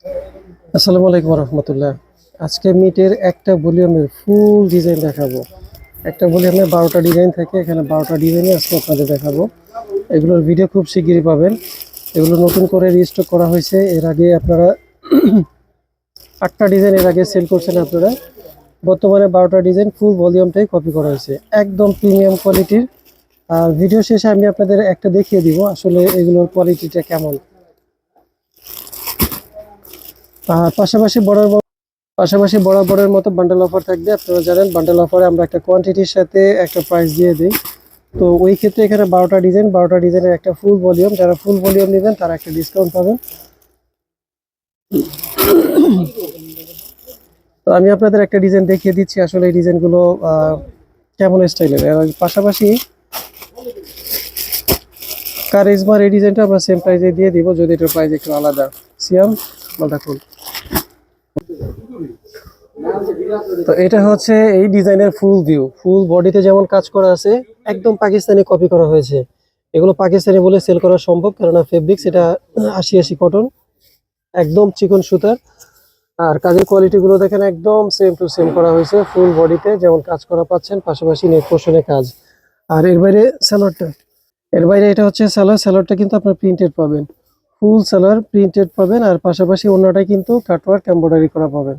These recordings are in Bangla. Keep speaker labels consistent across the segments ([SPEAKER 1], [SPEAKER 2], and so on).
[SPEAKER 1] আসসালামু আলাইকুম রহমতুল্লাহ। আজকে মিটের একটা ভলিউমের ফুল ডিজাইন দেখাবো। একটা ভলিউমে 12টা ডিজাইন থাকে, এখানে 12টা ডিজাইনই আজকে আপনাদের দেখাবো। এগুলোর ভিডিও খুব শিগগিরই পাবেন। এগুলো নতুন করে রিস্টক করা হয়েছে। এর আগে আপনারা 8টা ডিজাইন এর আগে সেল করছেন আপনারা। বর্তমানে 12টা ডিজাইন ফুল ভলিউমটাই কপি করা হয়েছে, একদম প্রিমিয়াম কোয়ালিটির। আর ভিডিও শেষে আমি আপনাদের একটা দেখিয়ে দিব আসলে এগুলোর কোয়ালিটিটা কেমন। আর পাশাপাশি বরাবরের মতো বান্ডেল অফার থাকবে। আপনারা জানেন বান্ডেল অফারে আমরা একটা কোয়ান্টিটির সাথে একটা প্রাইস দিয়ে দিই। তো ওই ক্ষেত্রে এখানে 12টা ডিজাইনের একটা ফুল ভলিউম, যারা ফুল ভলিউম নেবেন তারা একটা ডিসকাউন্ট পাবেন। তো আমি আপনাদের একটা ডিজাইন দেখিয়ে দিচ্ছি আসলে এই ডিজাইনগুলো কেমন স্টাইলের। পাশাপাশি কারিজমার এই ডিজাইনটা আমরা সেম প্রাইসে দিয়ে দিব, যদি এটার প্রাইস একটু আলাদা। সিয়াম দেখুন, তো এটা হচ্ছে এই ডিজাইনের ফুল ভিউ। ফুল বডিতে যেমন কাজ করা আছে, একদম পাকিস্তানি কপি করা হয়েছে। এগুলো পাকিস্তানি বলে সেল করা সম্ভব, কেননা ফেব্রিক্স এটা 80 কটন, একদম চিকন সুতার। আর কাজের কোয়ালিটি গুলো দেখেন, একদম সেম টু সেম করা হয়েছে। ফুল বডিতে যেমন কাজ করা পাচ্ছেন, পাশাপাশি নেক পোর্শনে কাজ। আর এর বাইরে এটা হচ্ছে সালোয়ারটা কিন্তু আপনার প্রিন্টেড পাবেন, ফুল সালোয়ার প্রিন্টেড পাবেন। আর পাশাপাশি অন্যটা কিন্তু কাটওয়ার্ক এমব্রয়ডারি করা পাবেন।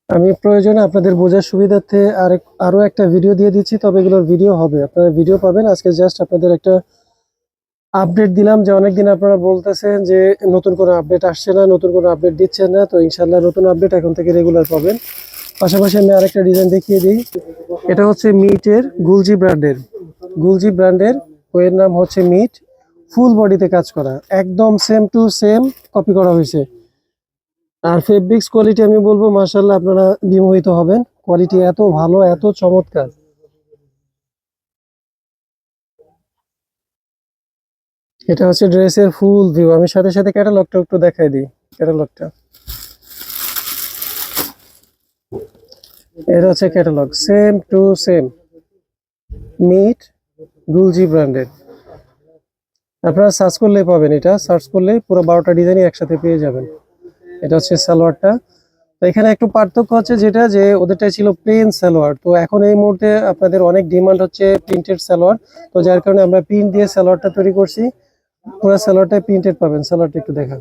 [SPEAKER 1] আমি প্রয়োজনে আপনাদের বোঝার সুবিধার্থে আরো একটা ভিডিও দিয়ে দিচ্ছি, তবে এগুলোর ভিডিও হবে, আপনারা ভিডিও পাবেন। আজকে জাস্ট আপনাদের একটা আপডেট দিলাম, যে অনেকদিন আপনারা বলতেছেন যে নতুন কোনো আপডেট আসছে না, নতুন কোনো আপডেট দিচ্ছেন না। তো ইনশাল্লাহ নতুন আপডেট এখন থেকে রেগুলার পাবেন। পাশাপাশি আমি আরেকটা ডিজাইন দেখিয়ে দিই। এটা হচ্ছে মিটের গুলজি ব্র্যান্ডের বইয়ের নাম হচ্ছে মিট। ফুল বডিতে কাজ করা, একদম সেম টু সেম কপি করা হয়েছে। আর ফেব্রিক্স কোয়ালিটি আমি বলবো মাশাআল্লাহ, আপনারা বিমোহিত হবেন। কোয়ালিটি এত ভালো, এত চমৎকার। এটা হচ্ছে ড্রেসের ফুল ভিউ। আমি সাথে সাথে ক্যাটালগটা একটু দেখাই দিই। ক্যাটালগটা, এটা হচ্ছে ক্যাটালগ, সেম টু সেম মিট গুলজি ব্র্যান্ডের। আপনারা সার্চ করলেই পাবেন, এটা সার্চ করলেই পুরো 12টা ডিজাইনই একসাথে পেয়ে যাবেন। এটা হচ্ছে সালোয়ারটা। তো এখানে একটু পার্থক্য হচ্ছে যেটা, যে ওদেরটা ছিল প্লেন সালোয়ার, তো এখন এই মুহূর্তে আপনাদের অনেক ডিমান্ড হচ্ছে প্রিন্টেড সালোয়ার। তো যার কারণে আমরা প্রিন্ট দিয়ে সালোয়ারটা তৈরি করছি। পুরো সালোয়ারটা প্রিন্টেড পাবেন। সালোয়ারটা একটু দেখান।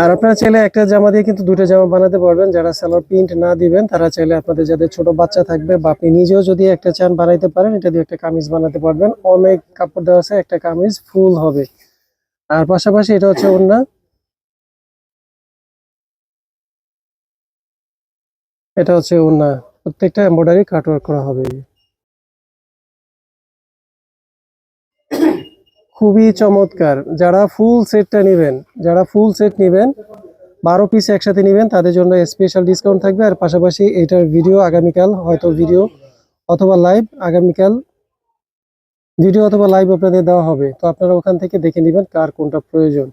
[SPEAKER 1] আর আপনারা চাইলে একটা জামা দিয়ে কিন্তু দুটো জামা বানাতে পারবেন। যারা সালোয়ার প্রিন্ট না দিবেন তারা চাইলে আপনাদের যাদের ছোট বাচ্চা থাকবে বা আপনি নিজেও যদি একটা চান বানাইতে পারেন, এটা দিয়ে একটা কামিজ বানাতে পারবেন। অনেক কাপড় দেওয়া আছে, একটা কামিজ ফুল হবে। আর পাশাপাশি এটা হচ্ছে ওড়না, এটা হচ্ছে ওড়না, প্রত্যেকটা এমব্রয়ডারি কাটওয়ার্ক করা হবে। খুবই চমৎকার। যারা ফুল সেট নেবেন 12 পিস একসাথে নেবেন, তাদের জন্য স্পেশাল ডিসকাউন্ট থাকবে। আর পাশাপাশি এটার ভিডিও আগামীকাল হয়তো ভিডিও অথবা লাইভ আপনাদের দেওয়া হবে। তো আপনারা ওখান থেকে দেখে নেবেন কার কোনটা প্রয়োজন।